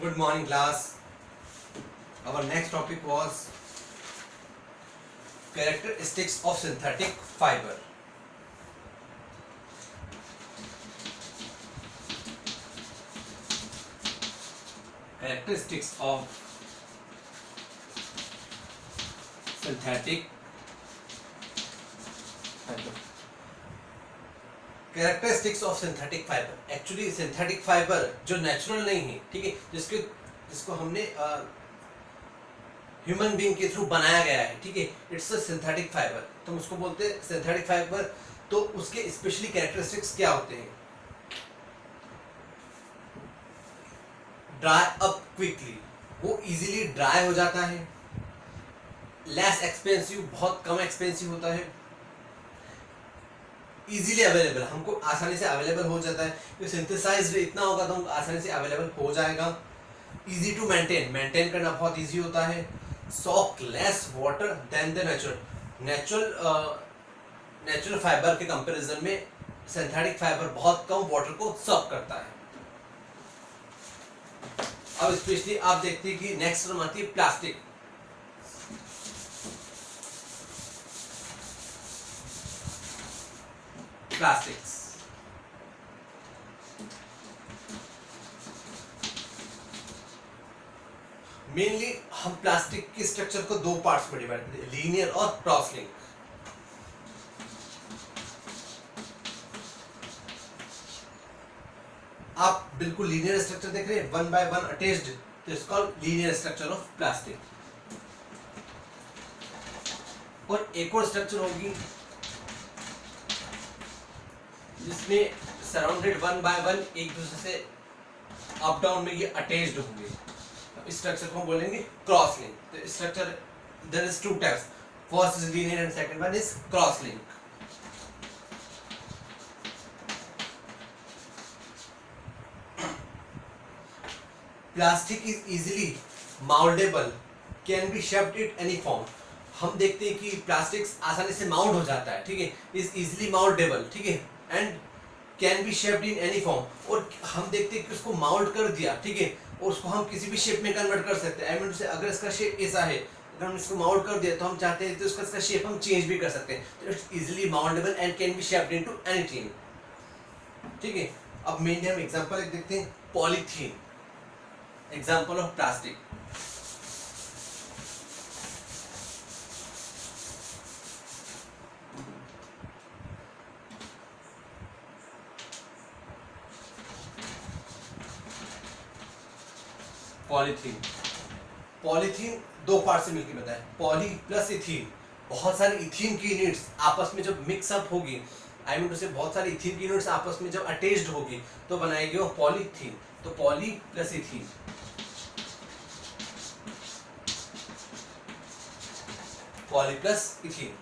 Good morning, class. Our next topic was characteristics of synthetic fiber. Characteristics of synthetic fiber. Characteristics of synthetic fibre. Actually synthetic fibre जो natural नहीं है, ठीक है, जिसको हमने human being के through बनाया गया है, ठीक है, इट्स अ सिंथेटिक फाइबर. तो हम उसको बोलते हैं सिंथेटिक फाइबर. तो उसके स्पेशली कैरेक्टरिस्टिक्स क्या होते हैं? ड्राई अप क्विकली, वो इजीली ड्राई हो जाता है. लेस एक्सपेंसिव, बहुत कम एक्सपेंसिव होता है. इजीली अवेलेबल, हमको आसानी से अवेलेबल हो जाता है. तो सिंथेसाइज्ड इतना होगा तो हमको आसानी से अवेलेबल हो जाएगा. इजी टू मेंटेन करना बहुत इजी होता है. Soak less water than the natural fibre के कंपैरिजन में सिंथेटिक फाइबर बहुत कम वाटर को सॉक करता है. अब स्पेशली आप देखते हैं कि नेक्स्ट टर्म आती है प्लास्टिक. प्लास्टिक्स मेनली हम प्लास्टिक के स्ट्रक्चर को दो पार्ट्स में डिवाइड करते हैं, लीनियर और क्रॉस लिंक. आप बिल्कुल लीनियर स्ट्रक्चर देख रहे हैं, वन बाय वन अटैच्ड, तो it's called linear structure of plastic. और एक और स्ट्रक्चर होगी जिसमें सराउंडेड वन बाय वन एक दूसरे से अप डाउन में ये अटैच्ड होंगे. इस स्ट्रक्चर को हम बोलेंगे क्रॉस लिंक. तो structure there is two types, first is linear and second one is cross link. Plastic is easily mouldable, can be shaped in any form. हम देखते हैं कि प्लास्टिक आसानी से माउल्ड हो जाता है, ठीक है, इज इजीली माउल्डेबल, ठीक है, and can be shaped in any form. और हम देखते हैं कि उसको माउल्ड कर दिया, ठीक है, और उसको हम किसी भी शेप में कन्वर्ट कर सकते हैं. आई मीन से अगर इसका शेप ऐसा है, अगर हम इसको माउल्ड कर दिया तो हम चाहते हैं तो इसका शेप हम चेंज भी कर सकते हैं. तो it's easily mouldable and can be shaped into anything, ठीक है. अब मेनली हम एग्जांपल एक देखते हैं, polythene, example of plastic. Polythene दो पार्ट से मिलकर बनता है, पॉली प्लस इथीन. बहुत सारी इथीन की यूनिट्स आपस में जब मिक्स अप होगी, आई मीन उसे बहुत सारी इथीन की यूनिट्स आपस में जब अटैच्ड होगी तो बनाएगी वो पॉलीथीन. तो poly plus ethene, poly plus ethene.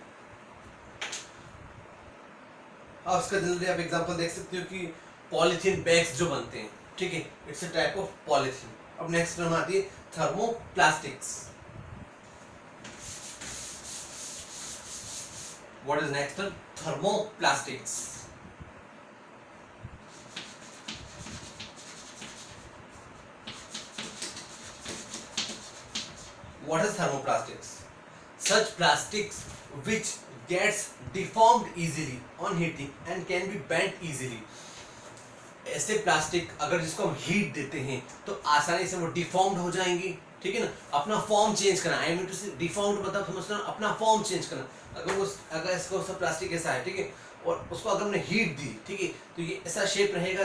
अब इसका जल्दी आप एग्जांपल देख सकते हो कि पॉलीथीन बैग्स जो बनते हैं, ठीक है, it's a type of polythene. अब नेक्स्ट टर्म आती है thermoplastics. What is next term? Thermoplastics. What is thermoplastics? Such plastics which gets deformed easily on heating and can be bent easily. ऐसे plastic अगर जिसको हम हीट देते हैं तो आसानी से वो डिफॉर्म्ड हो जाएंगी, ठीक है ना. अपना फॉर्म चेंज करना, आई मीन टू से डिफॉर्म्ड मतलब समझते हैं अपना फॉर्म चेंज करना. अगर इसको सब प्लास्टिक ऐसा है, ठीक है, और उसको अगर हमने हीट दी, ठीक है, तो ये ऐसा शेप रहेगा,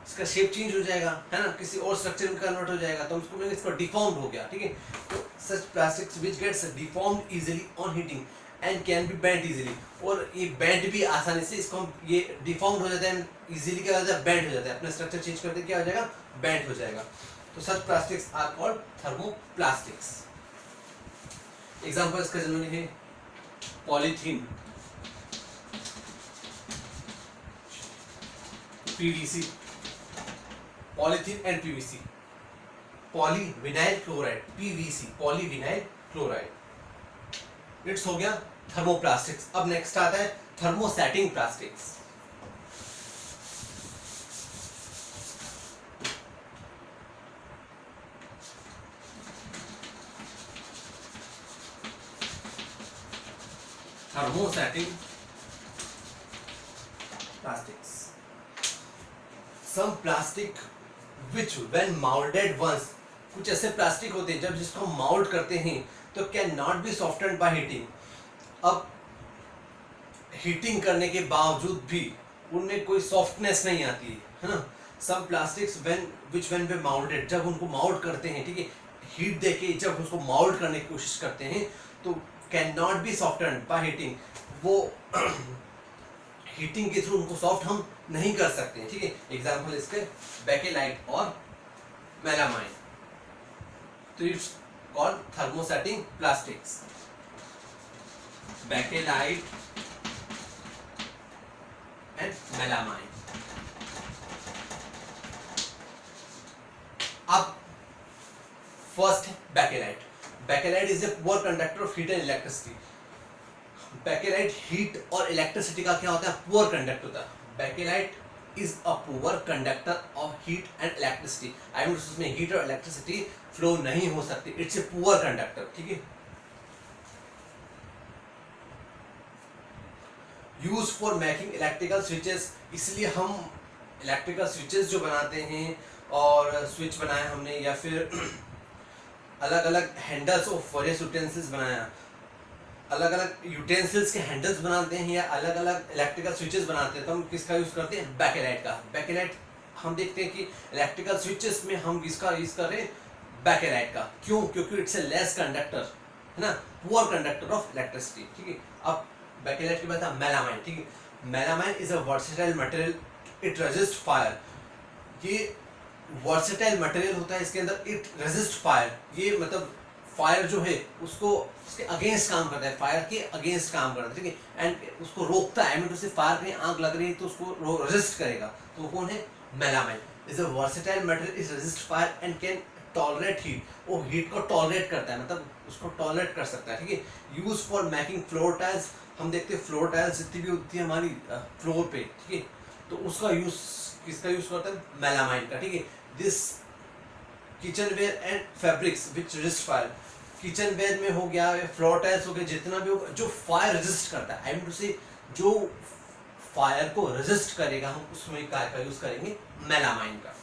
इसका शेप चेंज हो जाएगा, है ना, किसी और स्ट्रक्चर में कन्वर्ट हो जाएगा. तो हम उसको बोलेंगे इसको डिफॉर्म्ड हो गया, ठीक है. तो such plastics which gets deformed easily on heating and can be bent easily. और ये बेंट भी आसानी से, इसको हम ये डिफॉर्म्ड हो जाता है इजीली, क्या हो जाता है, बेंट हो जाता है. अपना स्ट्रक्चर चेंज करते क्या हो जाएगा, बेंट हो जाएगा. तो such plastics are called thermoplastics. Example इसका जनरली है polythene, PVC, polythene and PVC, polyvinyl chloride, PVC, polyvinyl chloride. It's हो गया थर्मोप्लास्टिक्स. अब नेक्स्ट आता है thermosetting plastics. thermosetting plastics. Some plastic which when molded once, कुछ ऐसे प्लास्टिक होते हैं जब जिसको माउल्ड करते हैं तो can not be softened by heating. अब हीटिंग करने के बावजूद भी उनमें कोई सॉफ्टनेस नहीं आती है ना. सम प्लास्टिक्स व्हेन बी माउल्डेड, जब उनको माउल्ड करते हैं, ठीक है, हीट देके जब उसको माउल्ड करने की कोशिश करते हैं तो can not be softened by heating. वो हीटिंग के थ्रू उनको सॉफ्ट हम नहीं कर सकते हैं, ठीक है. एग्जाम्पल इसके बेकेलाइट और मेलामाइन. तो it's called thermosetting plastics. Bakelite and melamine. अब फर्स्ट है bakelite. Bakelite is a poor conductor of heat and electricity. Bakelite heat और इलेक्ट्रिसिटी का क्या होता है? पुअर कंडक्टर होता है. Bakelite is a poor conductor of heat and electricity. I mean उसमें हीट और इलेक्ट्रिसिटी फ्लो नहीं हो सकती. इट्स ए पुअर कंडक्टर, ठीक है. Use for making electrical switches. इसलिए हम इलेक्ट्रिकल स्विचेस जो बनाते हैं और स्विच बनाया हमने, या फिर अलग अलग हैंडल्स ऑफ वेरियस यूटेंसिल्स बनाया, अलग अलग यूटेंसिल्स के हैंडल्स बनाते हैं या अलग अलग इलेक्ट्रिकल स्विचेस बनाते हैं, तो हम किसका यूज करते हैं? बेकेलाइट का. बेकेलाइट हम देखते हैं कि इलेक्ट्रिकल स्विचेस में हम किसका यूज कर रहे हैं? बेकेलाइट का. क्यों? क्योंकि इट्स ए लेस कंडक्टर, है ना, पुअर कंडक्टर ऑफ इलेक्ट्रिसिटी, ठीक है. अब बेकेलाइट के बाद मेलामाइन, ठीक है. Melamine is a versatile material, it resist fire. ये वर्सेटाइल मटेरियल होता है, इसके अंदर इट रेजिस्ट फायर. ये मतलब फायर जो है उसको उसके अगेंस्ट काम करता है, फायर के अगेंस्ट काम करता है, ठीक है. एंड उसको रोकता है. आई मीन उससे फायर कहीं आग लग रही है तो उसको रेजिस्ट करेगा. तो वो कौन है? Melamine. Is a versatile material, is resist fire and can tolerate heat. वो हीट को टॉलरेट करता है, मतलब उसको टॉलरेट कर सकता है, ठीक है. Use for making floor tiles. हम देखते हैं फ्लोर टाइल्स जितनी भी होती है हमारी फ्लोर पे, ठीक है, तो उसका यूज किसका यूज करता है? मेलामाइन का, ठीक है. This kitchenware and fabrics which resist fire. Kitchenware में हो गया, फ्लोर टाइल्स हो गया, जितना भी होगा जो फायर रेजिस्ट करता है, आई मीन टू से जो फायर को रेजिस्ट करेगा, हम उसमें क्या का यूज करेंगे? मेलामाइन का.